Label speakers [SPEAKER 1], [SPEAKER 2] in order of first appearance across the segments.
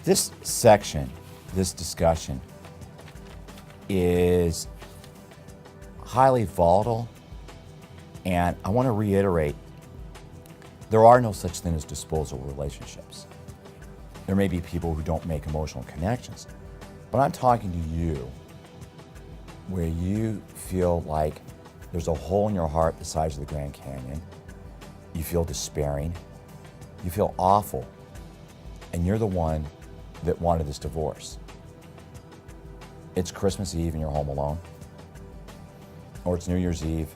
[SPEAKER 1] This section, this discussion, is highly volatile, and I want to reiterate, there are no such thing as disposable relationships. There may be people who don't make emotional connections, but I'm talking to you where you feel like there's a hole in your heart the size of the Grand Canyon, you feel despairing, you feel awful, and you're the one that wanted this divorce. It's Christmas Eve and you're home alone, or it's New Year's Eve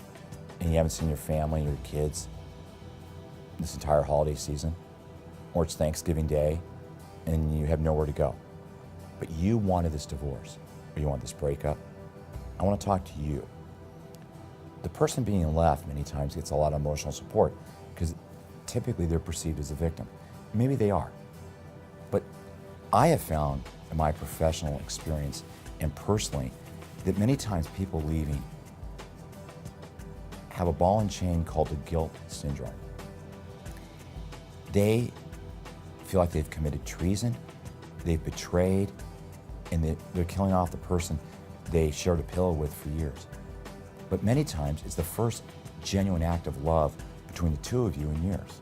[SPEAKER 1] and you haven't seen your family, your kids this entire holiday season, or it's Thanksgiving Day and you have nowhere to go. But you wanted this divorce, or you want this breakup. I want to talk to you. The person being left many times gets a lot of emotional support because typically they're perceived as a victim. Maybe they are. But I have found in my professional experience and personally that many times people leaving have a ball and chain called the guilt syndrome. They feel like they've committed treason, they've betrayed, and they're killing off the person they shared a pillow with for years. But many times it's the first genuine act of love between the two of you in years.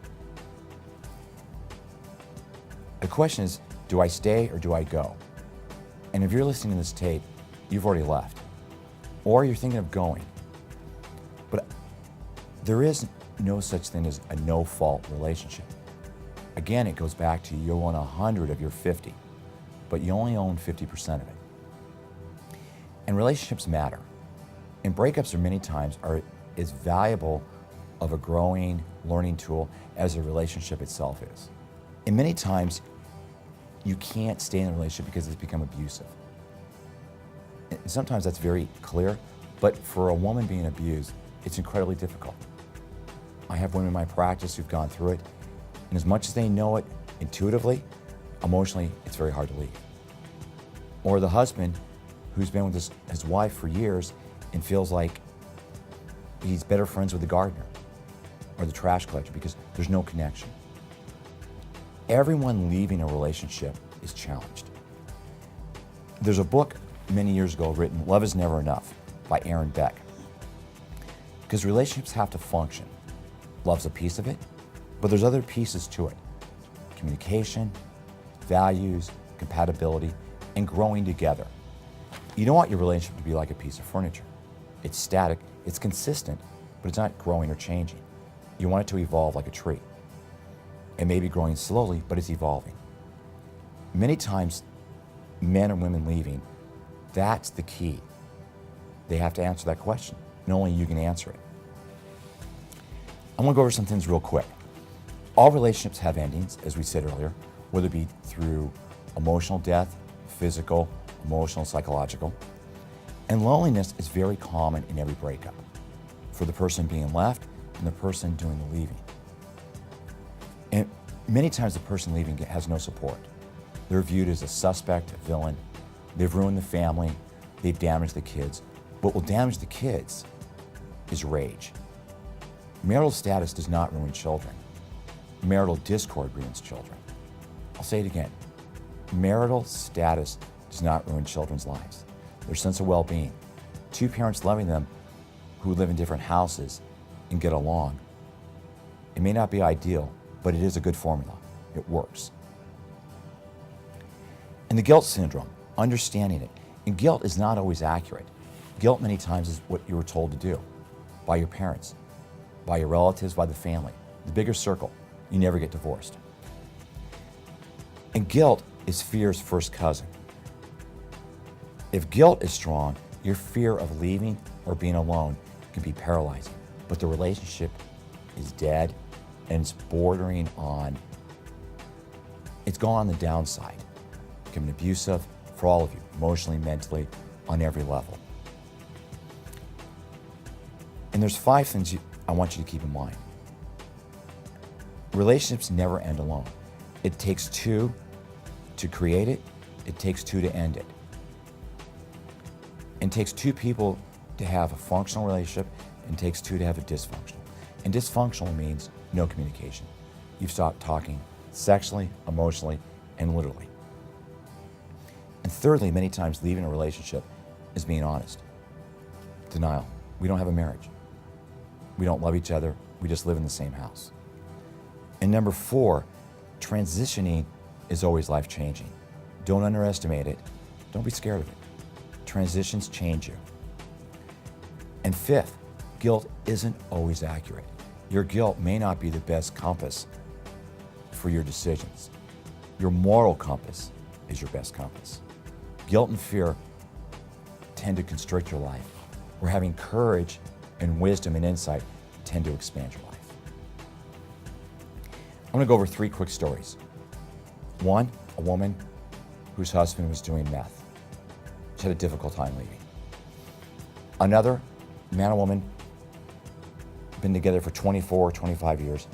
[SPEAKER 1] The question is, do I stay or do I go? And if you're listening to this tape, you've already left, or you're thinking of going. But there is no such thing as a no-fault relationship. Again, it goes back to you own 100 of your 50, but you only own 50% of it. And relationships matter. And breakups are many times as valuable of a growing, learning tool as a relationship itself is. And many times, you can't stay in a relationship because it's become abusive. And sometimes that's very clear, but for a woman being abused, it's incredibly difficult. I have women in my practice who've gone through it, and as much as they know it intuitively, emotionally, it's very hard to leave. Or the husband who's been with his wife for years and feels like he's better friends with the gardener or the trash collector because there's no connection. Everyone leaving a relationship is challenged. There's a book many years ago written, Love is Never Enough, by Aaron Beck. Because relationships have to function. Love's a piece of it, but there's other pieces to it. Communication, values, compatibility, and growing together. You don't want your relationship to be like a piece of furniture. It's static, it's consistent, but it's not growing or changing. You want it to evolve like a tree. It may be growing slowly, but it's evolving. Many times, men and women leaving, that's the key. They have to answer that question, and only you can answer it. I'm gonna go over some things real quick. All relationships have endings, as we said earlier, whether it be through emotional death, physical, emotional, psychological. And loneliness is very common in every breakup, for the person being left and the person doing the leaving. And many times the person leaving has no support. They're viewed as a suspect, a villain. They've ruined the family. They've damaged the kids. What will damage the kids is rage. Marital status does not ruin children. Marital discord ruins children. I'll say it again. Marital status does not ruin children's lives. Their sense of well-being. Two parents loving them who live in different houses and get along. It may not be ideal, but it is a good formula. It works. And the guilt syndrome, understanding it. And guilt is not always accurate. Guilt many times is what you were told to do by your parents, by your relatives, by the family. The bigger circle, you never get divorced. And guilt is fear's first cousin. If guilt is strong, your fear of leaving or being alone can be paralyzing. But the relationship is dead and it's bordering on, it's gone on the downside. Becoming abusive for all of you, emotionally, mentally, on every level. And there's 5 things I want you to keep in mind. Relationships never end alone. It takes 2 to create it. It takes 2 to end it. It takes 2 people to have a functional relationship, and it takes 2 to have a dysfunctional. And dysfunctional means no communication. You've stopped talking sexually, emotionally, and literally. And thirdly, many times leaving a relationship is being honest. Denial. We don't have a marriage. We don't love each other. We just live in the same house. And number 4, transitioning is always life-changing. Don't underestimate it. Don't be scared of it. Transitions change you. And 5th, guilt isn't always accurate. Your guilt may not be the best compass for your decisions. Your moral compass is your best compass. Guilt and fear tend to constrict your life, where having courage and wisdom and insight tend to expand your life. I'm going to go over 3 quick stories. 1, a woman whose husband was doing meth. She had a difficult time leaving. Another, man and woman, been together for 24, 25 years.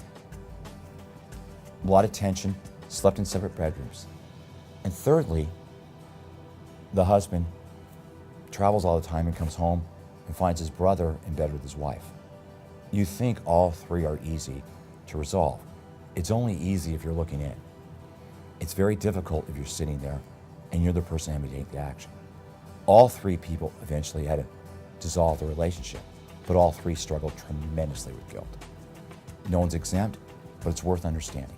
[SPEAKER 1] A lot of tension, slept in separate bedrooms. And thirdly, the husband travels all the time and comes home and finds his brother in bed with his wife. You think all 3 are easy to resolve. It's only easy if you're looking in. It's very difficult if you're sitting there and you're the person having to take the action. All 3 people eventually had to dissolve the relationship, but all 3 struggled tremendously with guilt. No one's exempt, but it's worth understanding.